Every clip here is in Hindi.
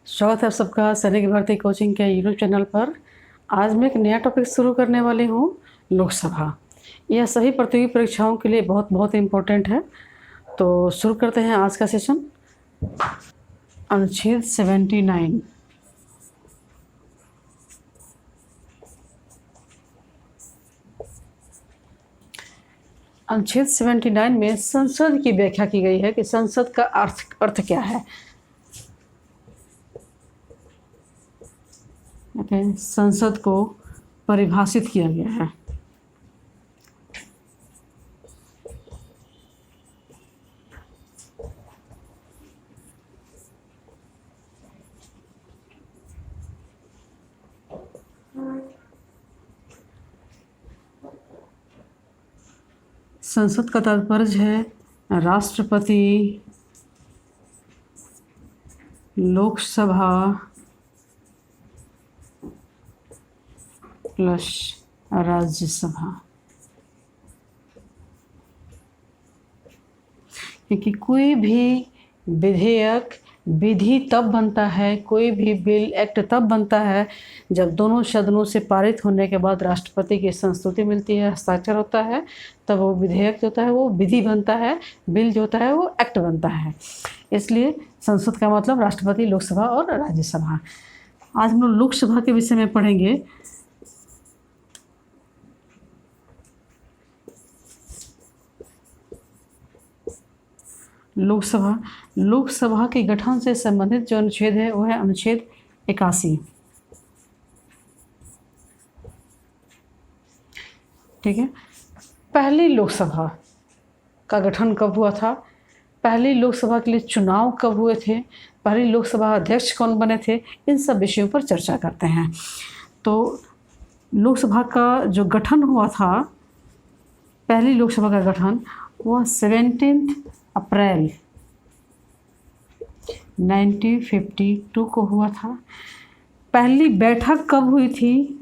स्वागत है आप सबका सैनिक भर्ती कोचिंग के यूट्यूब चैनल पर। आज मैं एक नया टॉपिक शुरू करने वाली हूँ, लोकसभा। यह सभी प्रतियोगी परीक्षाओं के लिए बहुत बहुत इम्पोर्टेंट है। तो शुरू करते हैं आज का सेशन। अनुच्छेद 79। अनुच्छेद 79 में संसद की व्याख्या की गई है कि संसद का अर्थ क्या है। संसद को परिभाषित किया गया है। संसद का तात्पर्य है राष्ट्रपति, लोकसभा प्लस राज्यसभा। क्योंकि कोई भी विधेयक विधि तब बनता है, कोई भी बिल एक्ट तब बनता है जब दोनों सदनों से पारित होने के बाद राष्ट्रपति की संस्तुति मिलती है, हस्ताक्षर होता है, तब वो विधेयक जो होता है वो विधि बनता है, बिल जो होता है वो एक्ट बनता है। इसलिए संसद का मतलब राष्ट्रपति, लोकसभा और राज्यसभा। आज हम लोग लोकसभा के विषय में पढ़ेंगे। लोकसभा के गठन से संबंधित जो अनुच्छेद है वो है अनुच्छेद 81। ठीक है। पहली लोकसभा का गठन कब हुआ था, पहली लोकसभा के लिए चुनाव कब हुए थे, पहली लोकसभा अध्यक्ष कौन बने थे, इन सब विषयों पर चर्चा करते हैं। तो लोकसभा का जो गठन हुआ था, पहली लोकसभा का गठन वह 17 अप्रैल 1952 को हुआ था। पहली बैठक कब हुई थी,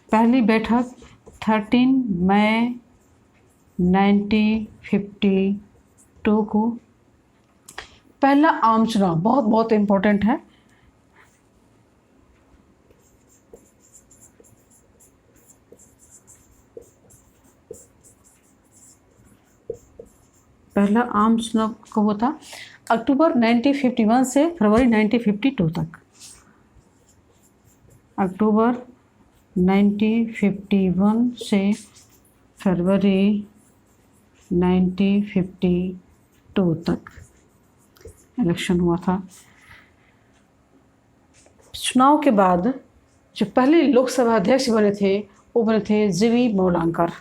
पहली बैठक 13 मई 1952 को। पहला आम चुनाव बहुत बहुत इम्पोर्टेंट है। पहला आम चुनाव कब हुआ था, अक्टूबर 1951 से फरवरी 1952 तक। अक्टूबर 1951 से फरवरी 1952 तक इलेक्शन हुआ था। चुनाव के बाद जो पहले लोकसभा अध्यक्ष बने थे वो बने थे जीवी मौलांकर।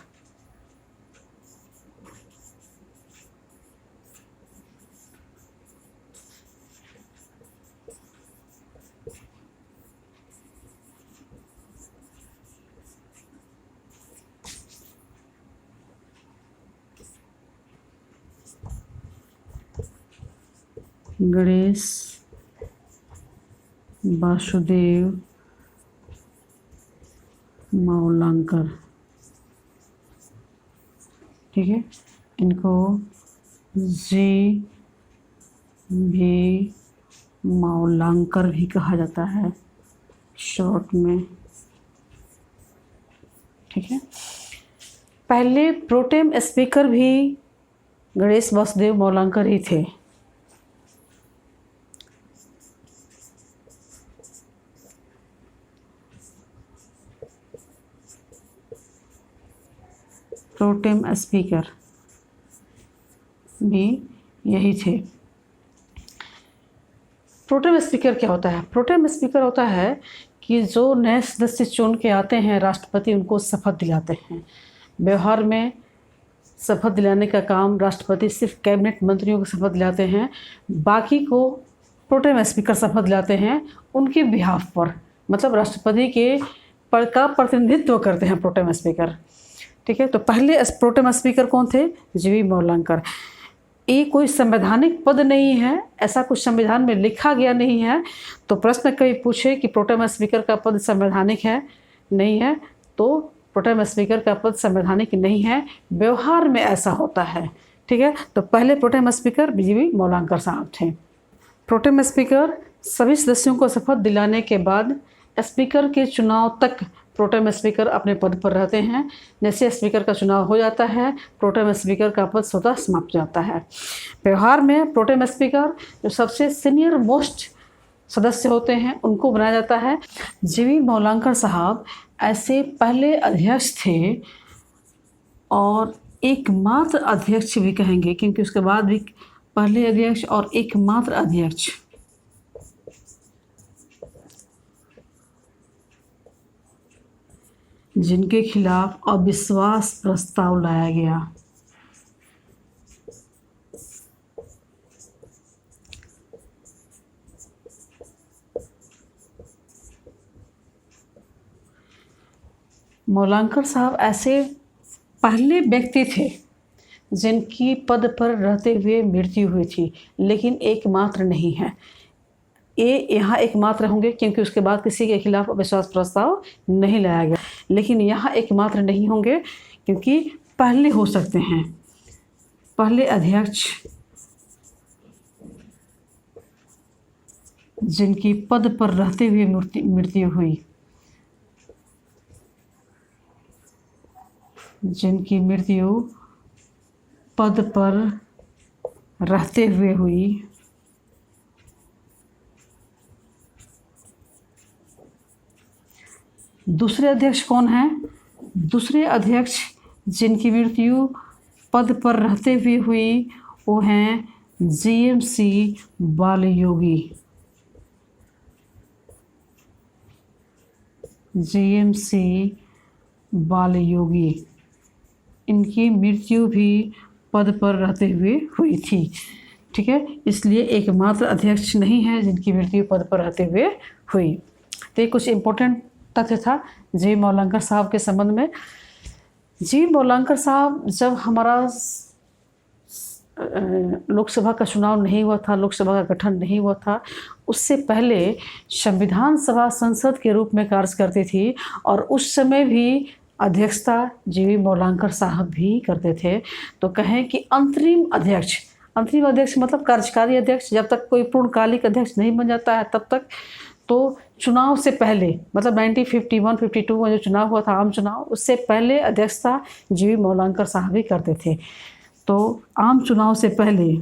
गणेश वासुदेव मौलांकर। ठीक है, इनको जी भी मौलांकर भी कहा जाता है शॉर्ट में। ठीक है। पहले प्रोटेम स्पीकर भी गणेश वासुदेव मौलांकर ही थे। प्रोटेम स्पीकर भी यही थे। प्रोटेम स्पीकर क्या होता है? प्रोटेम स्पीकर होता है कि जो नए सदस्य चुन के आते हैं, राष्ट्रपति उनको शपथ दिलाते हैं। व्यवहार में शपथ दिलाने का काम राष्ट्रपति सिर्फ कैबिनेट मंत्रियों को शपथ दिलाते हैं, बाकी को प्रोटेम स्पीकर शपथ दिलाते हैं उनके बिहाफ पर, मतलब राष्ट्रपति के पद का प्रतिनिधित्व करते हैं प्रोटेम स्पीकर। ठीक है। तो पहले प्रोटेम स्पीकर कौन थे? जीवी मौलांकर। ये कोई संवैधानिक पद नहीं है, ऐसा कुछ संविधान में लिखा गया नहीं है। तो प्रश्न कभी पूछे कि प्रोटेम स्पीकर का पद संवैधानिक है, नहीं है, तो प्रोटेम स्पीकर का पद संवैधानिक नहीं है, व्यवहार में ऐसा होता है। ठीक है। तो पहले प्रोटेम स्पीकर जीवी मौलांकर साहब थे। प्रोटेम स्पीकर सभी सदस्यों को शपथ दिलाने के बाद स्पीकर के चुनाव तक प्रोटेम स्पीकर अपने पद पर रहते हैं। जैसे स्पीकर का चुनाव हो जाता है, प्रोटेम स्पीकर का पद स्वतः समाप्त हो जाता है। व्यवहार में प्रोटेम स्पीकर जो सबसे सीनियर मोस्ट सदस्य होते हैं उनको बनाया जाता है। जीवी मौलांकर साहब ऐसे पहले अध्यक्ष थे और एकमात्र अध्यक्ष भी कहेंगे, क्योंकि उसके बाद भी पहले अध्यक्ष और एकमात्र अध्यक्ष जिनके खिलाफ अविश्वास प्रस्ताव लाया गया। मौलांकर साहब ऐसे पहले व्यक्ति थे जिनकी पद पर रहते हुए मृत्यु हुई थी, लेकिन एकमात्र नहीं है। ये यहाँ एकमात्र होंगे क्योंकि उसके बाद किसी के खिलाफ अविश्वास प्रस्ताव नहीं लाया गया, लेकिन यहाँ एकमात्र नहीं होंगे क्योंकि पहले हो सकते हैं। पहले अध्यक्ष जिनकी पद पर रहते हुए मृत्यु हुई, जिनकी मृत्यु पद पर रहते हुए हुई, दूसरे अध्यक्ष कौन हैं? दूसरे अध्यक्ष जिनकी मृत्यु पद पर रहते हुए हुई वो हैं जीएमसी बालयोगी। जीएमसी बालयोगी, इनकी मृत्यु भी पद पर रहते हुए हुई थी। ठीक है, इसलिए एकमात्र अध्यक्ष नहीं है जिनकी मृत्यु पद पर रहते हुए हुई। तो ये कुछ इम्पोर्टेंट तथ्य था जी मौलांकर साहब के संबंध में। जी मौलांकर साहब जब हमारा लोकसभा का चुनाव नहीं हुआ था, लोकसभा का गठन नहीं हुआ था, उससे पहले संविधान सभा संसद के रूप में कार्य करती थी और उस समय भी अध्यक्षता जीवी मौलांकर साहब भी करते थे। तो कहें कि अंतरिम अध्यक्ष मतलब कार्यकारी अध्यक्ष, जब तक कोई पूर्णकालिक अध्यक्ष नहीं बन जाता है तब तक। तो चुनाव से पहले मतलब 1951-52 में जो चुनाव हुआ था, आम चुनाव, उससे पहले अध्यक्षता जीवी मौलांकर साहब ही करते थे। तो आम चुनाव से पहले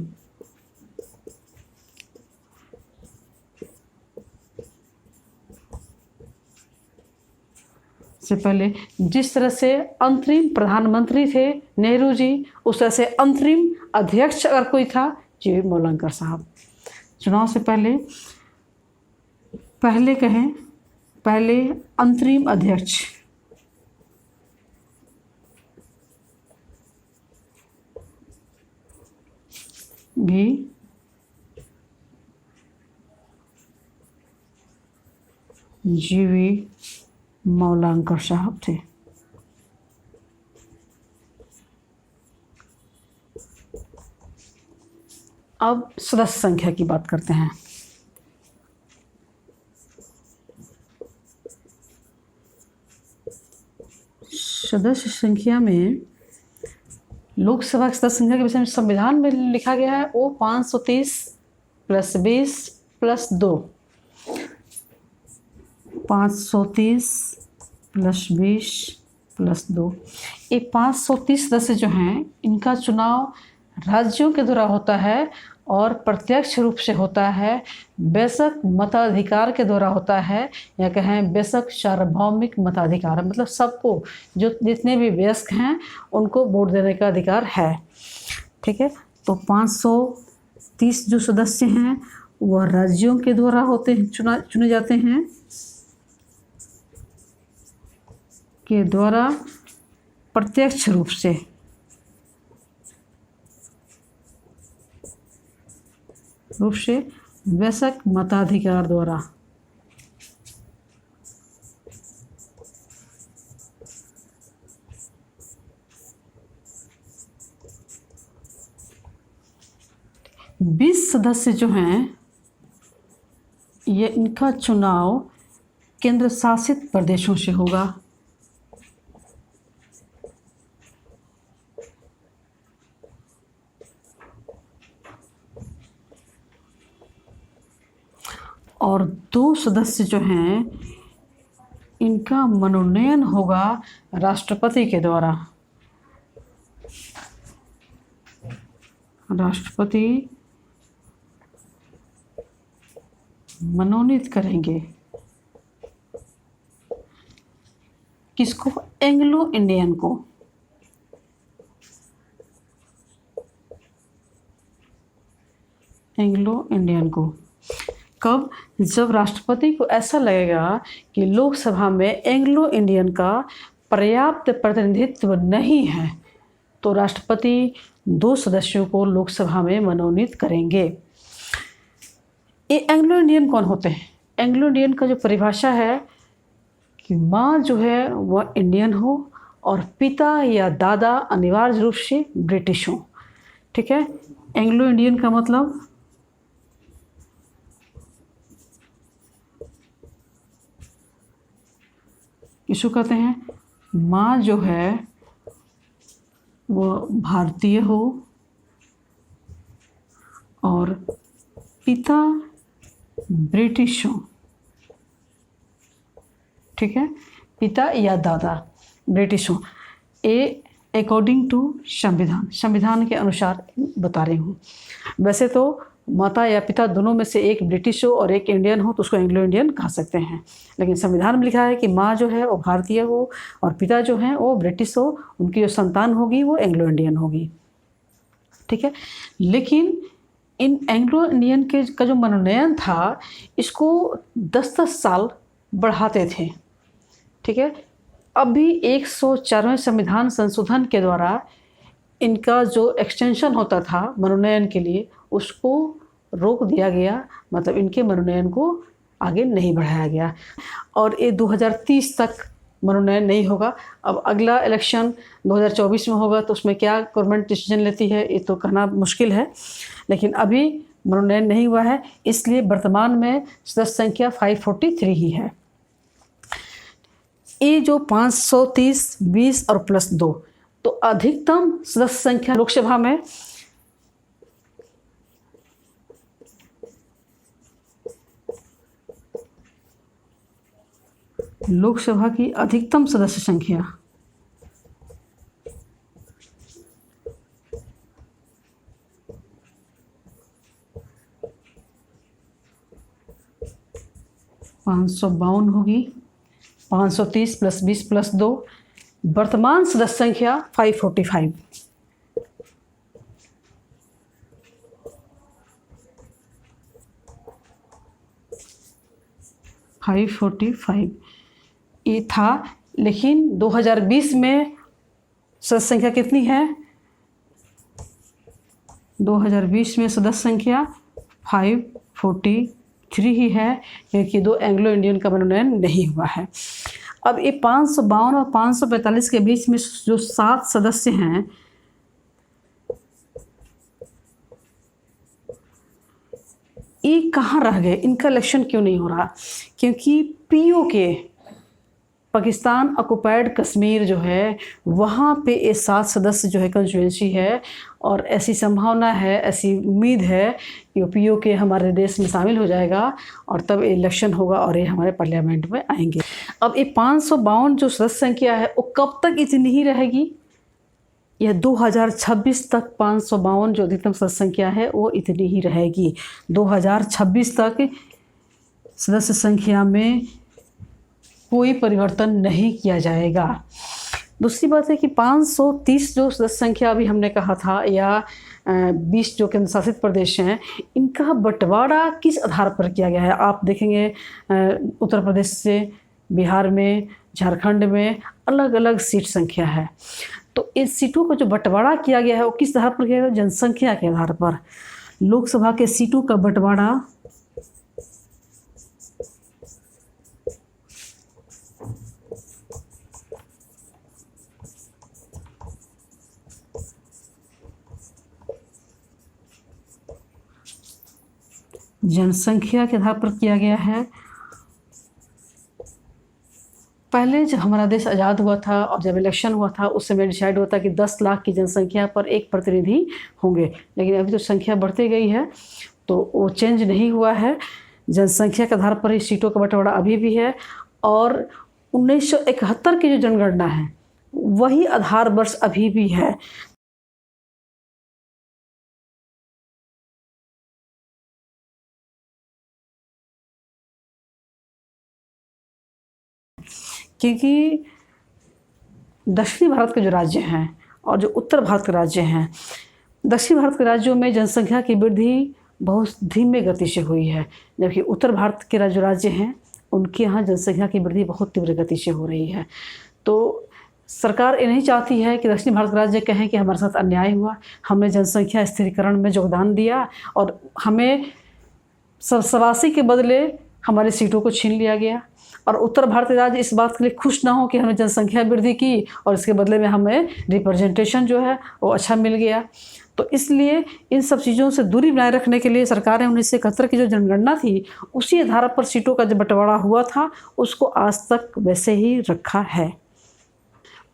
जिस तरह से अंतरिम प्रधानमंत्री थे नेहरू जी, उस तरह से अंतरिम अध्यक्ष अगर कोई था जीवी मौलांकर साहब। चुनाव से पहले पहले अंतरिम अध्यक्ष भी जीवी मौलांकर साहब थे। अब सदस्य संख्या की बात करते हैं। सदस्य संख्या में लोकसभा की सदस्य संख्या के विषय में संविधान में लिखा गया है वो 530 + 20 + 2, 530 + 20 + 2। ये 530 सदस्य जो हैं इनका चुनाव राज्यों के द्वारा होता है और प्रत्यक्ष रूप से होता है, बेशक मताधिकार के द्वारा होता है, या कहें बेशक सार्वभौमिक मताधिकार, मतलब सबको, जो जितने भी वयस्क हैं उनको वोट देने का अधिकार है। ठीक है, तो 530 जो सदस्य हैं वह राज्यों के द्वारा होते हैं, चुने जाते हैं के द्वारा प्रत्यक्ष रूप से, बेशक मताधिकार द्वारा। बीस सदस्य जो हैं ये इनका चुनाव केंद्र शासित प्रदेशों से होगा। और 2 सदस्य जो हैं इनका मनोनयन होगा राष्ट्रपति के द्वारा। राष्ट्रपति मनोनीत करेंगे किसको? एंग्लो इंडियन को। एंग्लो इंडियन को कब? जब राष्ट्रपति को ऐसा लगेगा कि लोकसभा में एंग्लो इंडियन का पर्याप्त प्रतिनिधित्व नहीं है, तो राष्ट्रपति 2 सदस्यों को लोकसभा में मनोनीत करेंगे। ये एंग्लो इंडियन कौन होते हैं? एंग्लो इंडियन का जो परिभाषा है कि माँ जो है वह इंडियन हो और पिता या दादा अनिवार्य रूप से ब्रिटिश हो। ठीक है, एंग्लो इंडियन का मतलब किसको कहते हैं? माँ जो है वो भारतीय हो और पिता ब्रिटिश हो। ठीक है, पिता या दादा ब्रिटिश हो। ए अकॉर्डिंग टू संविधान के अनुसार बता रही हूँ। वैसे तो माता या पिता दोनों में से एक ब्रिटिश हो और एक इंडियन हो तो उसको एंग्लो इंडियन कह सकते हैं, लेकिन संविधान में लिखा है कि माँ जो है वो भारतीय हो और पिता जो हैं वो ब्रिटिश हो, उनकी जो संतान होगी वो एंग्लो इंडियन होगी। ठीक है, लेकिन इन एंग्लो इंडियन के का जो मनोनयन था इसको 10-10 साल बढ़ाते थे। ठीक है, अभी 104वें संविधान संशोधन के द्वारा इनका जो एक्सटेंशन होता था मनोनयन के लिए उसको रोक दिया गया, मतलब इनके मनोनयन को आगे नहीं बढ़ाया गया और ये 2030 तक मनोनयन नहीं होगा। अब अगला इलेक्शन 2024 में होगा तो उसमें क्या गवर्नमेंट डिसीजन लेती है ये तो कहना मुश्किल है, लेकिन अभी मनोनयन नहीं हुआ है, इसलिए वर्तमान में सदस्य संख्या 543 ही है। ये जो 530, 20 और +2 तो अधिकतम सदस्य संख्या लोकसभा में लोकसभा की अधिकतम सदस्य संख्या (552) होगी। 530 + 20 + 2 वर्तमान सदस्य संख्या 545। ये था, लेकिन 2020 में सदस्य संख्या कितनी है? 2020 में सदस्य संख्या 543 ही है, क्योंकि 2 एंग्लो इंडियन का मनोनयन नहीं हुआ है। अब ये 552 और 545 के बीच में जो 7 सदस्य हैं ये कहाँ रह गए? इनका इलेक्शन क्यों नहीं हो रहा? क्योंकि पीओके पाकिस्तान ऑक्युपाइड कश्मीर जो है वहाँ पे ये 7 सदस्य जो है कंस्टिट्यूएंसी है और ऐसी संभावना है, ऐसी उम्मीद है कि पीओके हमारे देश में शामिल हो जाएगा और तब इलेक्शन होगा और ये हमारे पार्लियामेंट में आएंगे। अब ये 552 जो सदस्य संख्या है वो कब तक इतनी ही रहेगी? यह 2026 तक 552 जो अधिकतम सदस्य संख्या है वो इतनी ही रहेगी। 2026 तक सदस्य संख्या में कोई परिवर्तन नहीं किया जाएगा। दूसरी बात है कि 530 जो सदस्य संख्या अभी हमने कहा था या 20 जो केंद्र शासित प्रदेश हैं इनका बंटवारा किस आधार पर किया गया है? आप देखेंगे उत्तर प्रदेश से बिहार में, झारखंड में अलग अलग सीट संख्या है, तो इस सीटों का जो बंटवारा किया गया है वो किस आधार पर किया गया? जनसंख्या के आधार पर। लोकसभा के सीटों का बंटवारा जनसंख्या के आधार पर किया गया है। पहले जब हमारा देश आज़ाद हुआ था और जब इलेक्शन हुआ था उस समय डिसाइड हुआ था कि 10 लाख की जनसंख्या पर एक प्रतिनिधि होंगे, लेकिन अभी तो संख्या बढ़ती गई है तो वो चेंज नहीं हुआ है। जनसंख्या के आधार पर ही सीटों का बंटवारा अभी भी है, और 1971 की जो जनगणना है वही आधार वर्ष अभी भी है। क्योंकि दक्षिणी भारत के जो राज्य हैं और जो उत्तर भारत के राज्य हैं, दक्षिण भारत के राज्यों में जनसंख्या की वृद्धि बहुत धीमे गति से हुई है, जबकि उत्तर भारत के जो राज्य हैं उनके यहाँ जनसंख्या की वृद्धि बहुत तीव्र गति से हो रही है। तो सरकार ये नहीं चाहती है कि दक्षिण भारत के राज्य कहें कि हमारे साथ अन्याय हुआ, हमने जनसंख्या स्थिरीकरण में योगदान दिया और हमें शवासी के बदले हमारी सीटों को छीन लिया गया, और उत्तर भारतीय राज्य इस बात के लिए खुश ना हो कि हमने जनसंख्या वृद्धि की और इसके बदले में हमें रिप्रेजेंटेशन जो है वो अच्छा मिल गया। तो इसलिए इन सब चीज़ों से दूरी बनाए रखने के लिए सरकार ने 1971 की जो जनगणना थी उसी आधार पर सीटों का जो बंटवारा हुआ था उसको आज तक वैसे ही रखा है।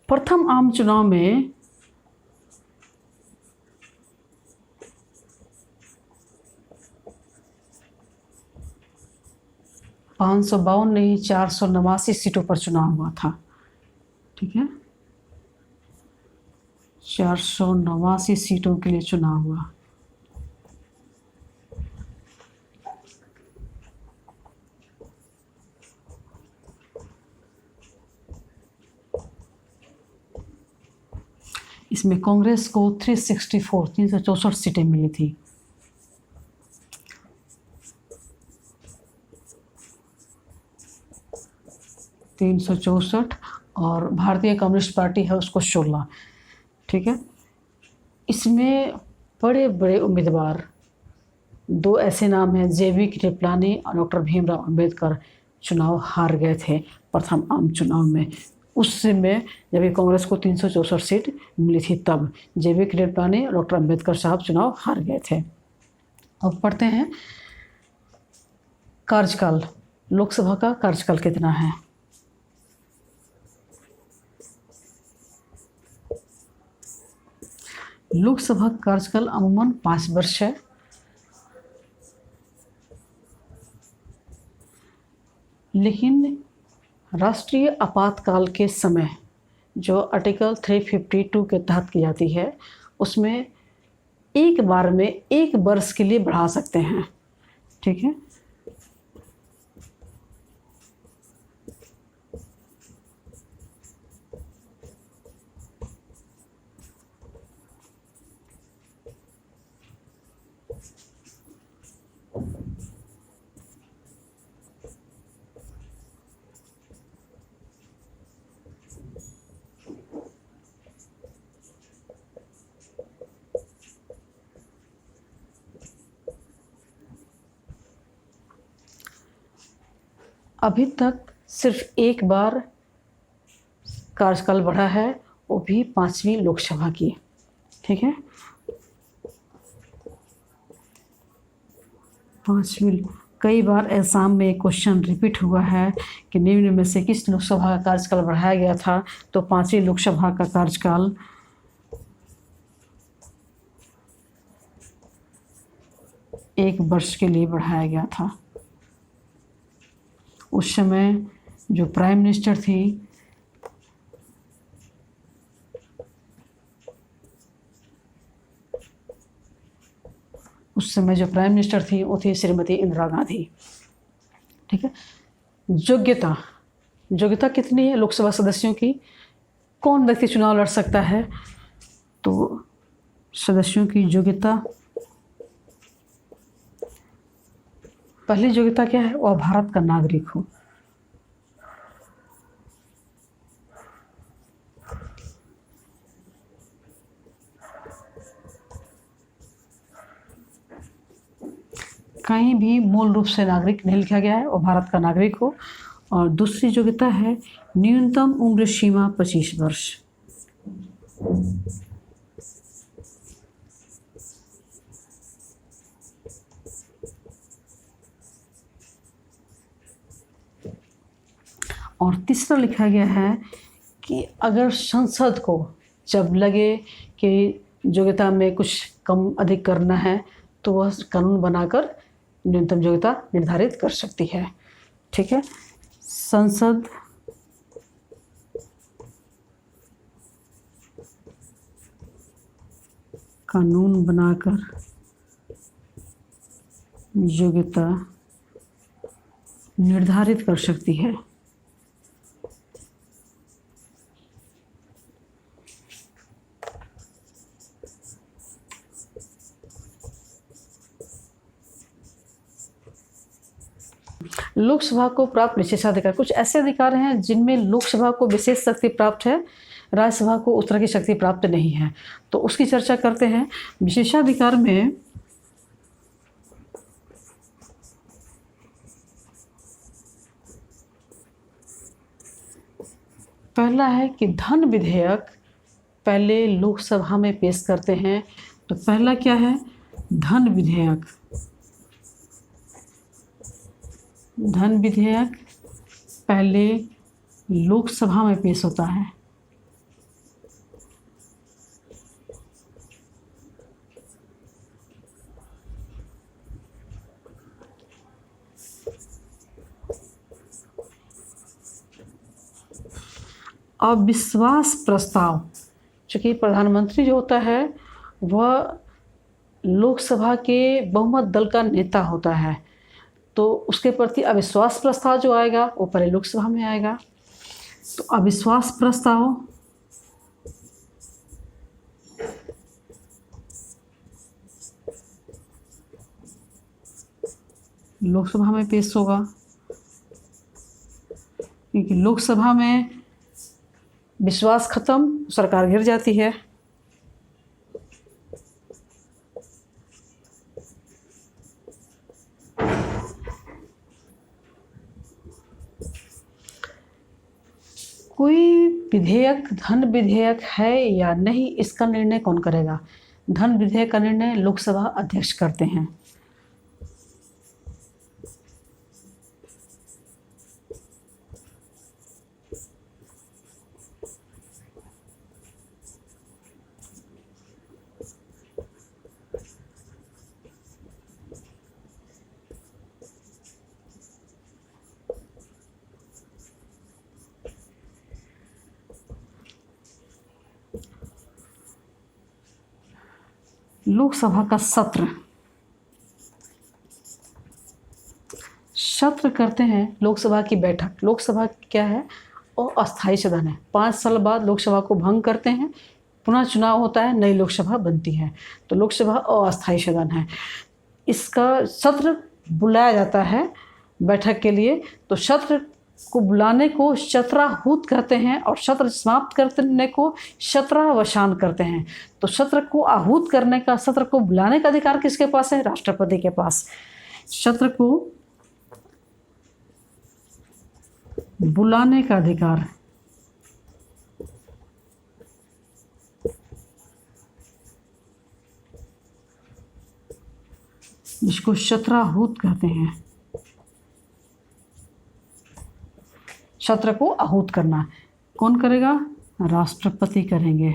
प्रथम आम चुनाव में $552 नहीं 489 सीटों पर चुनाव हुआ था। ठीक है, 489 सीटों के लिए चुनाव हुआ। इसमें कांग्रेस को 364 सीटें मिली थी। और भारतीय कम्युनिस्ट पार्टी है उसको 16। ठीक है, इसमें बड़े बड़े उम्मीदवार 2 ऐसे नाम हैं, जेबी कृपलानी और डॉक्टर भीमराव अंबेडकर चुनाव हार गए थे प्रथम आम चुनाव में। उस समय जब कांग्रेस को 364 सीट मिली थी तब जेबी कृपलानी और डॉक्टर अंबेडकर साहब चुनाव हार गए थे। अब पढ़ते हैं कार्यकाल, लोकसभा का कार्यकाल कितना है। लोकसभा का कार्यकाल अमूमन 5 वर्ष है। लेकिन राष्ट्रीय आपातकाल के समय जो आर्टिकल 352 के तहत की जाती है उसमें एक बार में 1 वर्ष के लिए बढ़ा सकते हैं। ठीक है, अभी तक सिर्फ एक बार कार्यकाल बढ़ा है, वो भी 5वीं लोकसभा की। ठीक है, 5वीं। कई बार एग्ज़ाम में क्वेश्चन रिपीट हुआ है कि निम्न में से किस लोकसभा का कार्यकाल बढ़ाया गया था, तो 5वीं लोकसभा का कार्यकाल 1 वर्ष के लिए बढ़ाया गया था। उस समय जो प्राइम मिनिस्टर थी वो थी श्रीमती इंदिरा गांधी। ठीक है, योग्यता कितनी है लोकसभा सदस्यों की, कौन व्यक्ति चुनाव लड़ सकता है, तो सदस्यों की योग्यता, पहली योग्यता क्या है, वह भारत का नागरिक हो। कहीं भी मूल रूप से नागरिक नहीं लिखा गया है, वो भारत का नागरिक हो। और दूसरी योग्यता है न्यूनतम उम्र सीमा 25 वर्ष। और तीसरा लिखा गया है कि अगर संसद को जब लगे कि योग्यता में कुछ कम अधिक करना है तो वह कानून बनाकर न्यूनतम योग्यता निर्धारित कर सकती है। ठीक है, संसद कानून बनाकर योग्यता निर्धारित कर सकती है। लोकसभा को प्राप्त विशेषाधिकार, कुछ ऐसे अधिकार हैं जिनमें लोकसभा को विशेष शक्ति प्राप्त है, राज्यसभा को उस तरह की शक्ति प्राप्त नहीं है। तो उसकी चर्चा करते हैं। विशेषाधिकार में पहला है कि धन विधेयक पहले लोकसभा में पेश करते हैं। तो पहला क्या है? धन विधेयक। धन विधेयक पहले लोकसभा में पेश होता है। अविश्वास प्रस्ताव, चूँकि प्रधानमंत्री जो होता है वह लोकसभा के बहुमत दल का नेता होता है, तो उसके प्रति अविश्वास प्रस्ताव जो आएगा वो पहले लोकसभा में आएगा। तो अविश्वास प्रस्ताव लोकसभा में पेश होगा, क्योंकि लोकसभा में विश्वास खत्म, सरकार गिर जाती है। कोई विधेयक धन विधेयक है या नहीं, इसका निर्णय कौन करेगा? धन विधेयक का निर्णय लोकसभा अध्यक्ष करते हैं। लोकसभा का सत्र करते हैं। लोकसभा की बैठक, लोकसभा क्या है? और अस्थायी सदन है। 5 साल बाद लोकसभा को भंग करते हैं, पुनः चुनाव होता है, नई लोकसभा बनती है। तो लोकसभा अस्थायी सदन है। इसका सत्र बुलाया जाता है बैठक के लिए। तो सत्र को बुलाने को सत्राहूत कहते हैं और सत्र समाप्त करने को सत्रावसान करते हैं। तो सत्र को आहूत करने का, सत्र को बुलाने का अधिकार किसके पास है? राष्ट्रपति के पास। सत्र को बुलाने का अधिकार जिसको सत्राहूत कहते हैं, सत्र को आहूत करना कौन करेगा? राष्ट्रपति करेंगे।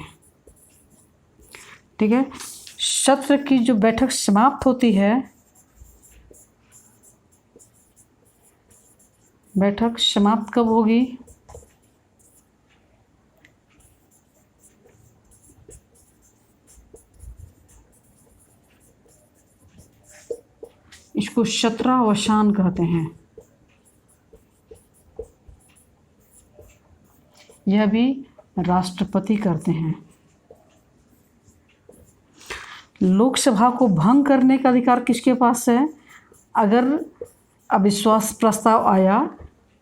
ठीक है, सत्र की जो बैठक समाप्त होती है, बैठक समाप्त कब होगी? इसको सत्रावसान कहते हैं। यह भी राष्ट्रपति करते हैं। लोकसभा को भंग करने का अधिकार किसके पास है? अगर अविश्वास प्रस्ताव आया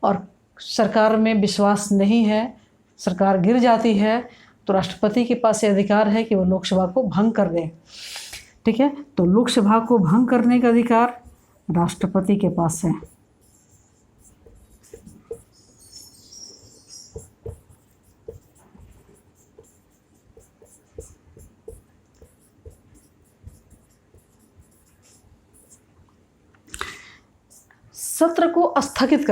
और सरकार में विश्वास नहीं है, सरकार गिर जाती है, तो राष्ट्रपति के पास ये अधिकार है कि वो लोकसभा को भंग कर दे। ठीक है, तो लोकसभा को भंग करने का अधिकार राष्ट्रपति के पास है। सत्र को स्थगित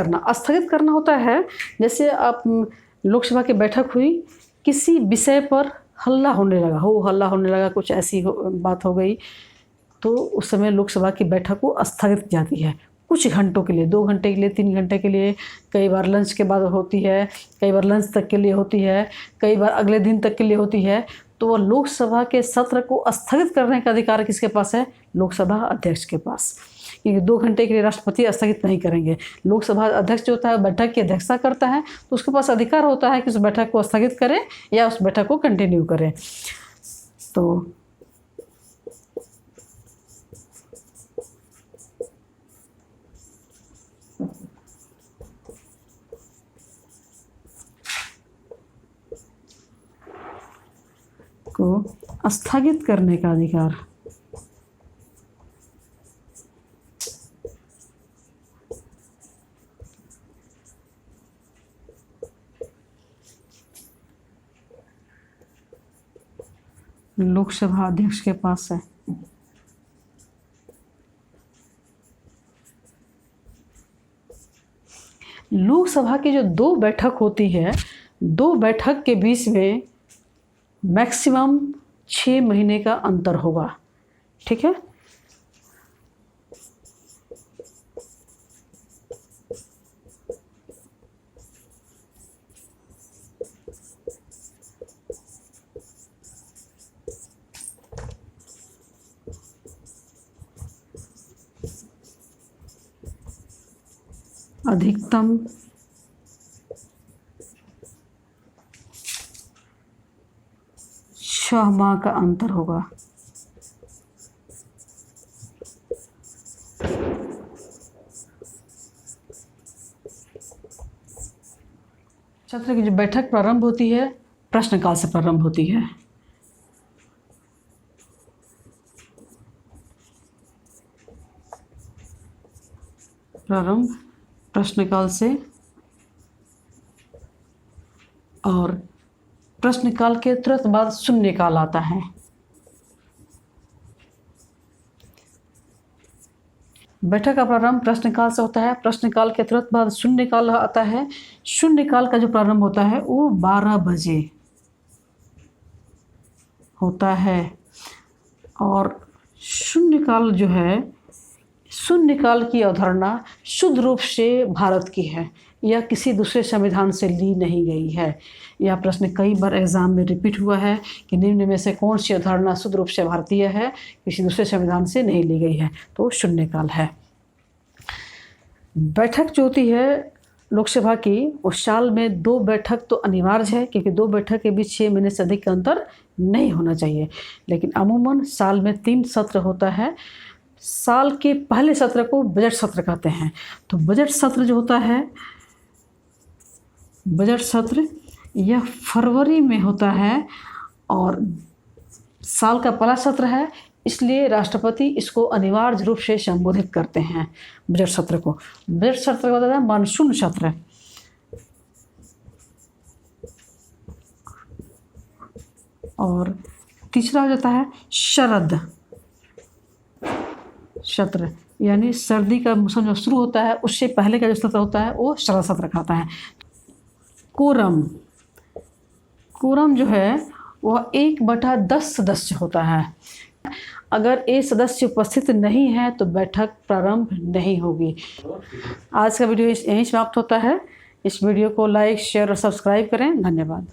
करना होता है, जैसे आप लोकसभा की बैठक हुई, किसी विषय पर हल्ला होने लगा, कुछ ऐसी बात हो गई, तो उस समय लोकसभा की बैठक को स्थगित की जाती है कुछ घंटों के लिए, 2 घंटे के लिए, 3 घंटे के लिए, कई बार लंच के बाद होती है, कई बार लंच तक के लिए होती है, कई बार अगले दिन तक के लिए होती है। तो वह लोकसभा के सत्र को स्थगित करने का अधिकार किसके पास है? लोकसभा अध्यक्ष के पास। क्योंकि 2 घंटे के लिए राष्ट्रपति स्थगित नहीं करेंगे। लोकसभा अध्यक्ष जो होता है बैठक की अध्यक्षता करता है, तो उसके पास अधिकार होता है कि उस बैठक को स्थगित करें या उस बैठक को कंटिन्यू करें। तो को स्थगित करने का अधिकार लोकसभा अध्यक्ष के पास है। लोकसभा की जो 2 बैठक होती है, 2 बैठक के बीच में मैक्सिमम 6 महीने का अंतर होगा। ठीक है, अधिकतम 6 माह का अंतर होगा। सत्र की जो बैठक प्रारंभ होती है प्रश्नकाल से प्रारंभ होती है। प्रारंभ प्रश्नकाल से, और प्रश्नकाल के तुरंत बाद शून्यकाल आता है। बैठक का प्रारंभ प्रश्नकाल से होता है, प्रश्नकाल के तुरंत बाद शून्यकाल आता है। शून्यकाल का जो प्रारंभ होता है वो 12 बजे होता है, और शून्यकाल जो है, शून्यकाल की अवधारणा शुद्ध रूप से भारत की है, यह किसी दूसरे संविधान से ली नहीं गई है। यह प्रश्न कई बार एग्जाम में रिपीट हुआ है कि निम्न में से कौन सी अवधारणा शुद्ध रूप से भारतीय है, किसी दूसरे संविधान से नहीं ली गई है? तो शून्यकाल है। बैठक जो होती है लोकसभा की, उस साल में 2 बैठक तो अनिवार्य है, क्योंकि 2 बैठक के बीच 6 महीने से अधिक का अंतर नहीं होना चाहिए। लेकिन अमूमन साल में 3 सत्र होता है। साल के पहले सत्र को बजट सत्र कहते हैं। तो बजट सत्र जो होता है, बजट सत्र यह फरवरी में होता है, और साल का पहला सत्र है, इसलिए राष्ट्रपति इसको अनिवार्य रूप से संबोधित करते हैं बजट सत्र को। बजट सत्र का होता है मानसून सत्र, और तीसरा हो जाता है शरद सत्र, यानी सर्दी का मौसम जो शुरू होता है उससे पहले का जो सत्र होता है वो शरद सत्र कहता है। कोरम, कोरम जो है वह 1/10 सदस्य होता है। अगर ये सदस्य उपस्थित नहीं है तो बैठक प्रारंभ नहीं होगी। आज का वीडियो यहीं समाप्त होता है। इस वीडियो को लाइक, शेयर और सब्सक्राइब करें। धन्यवाद।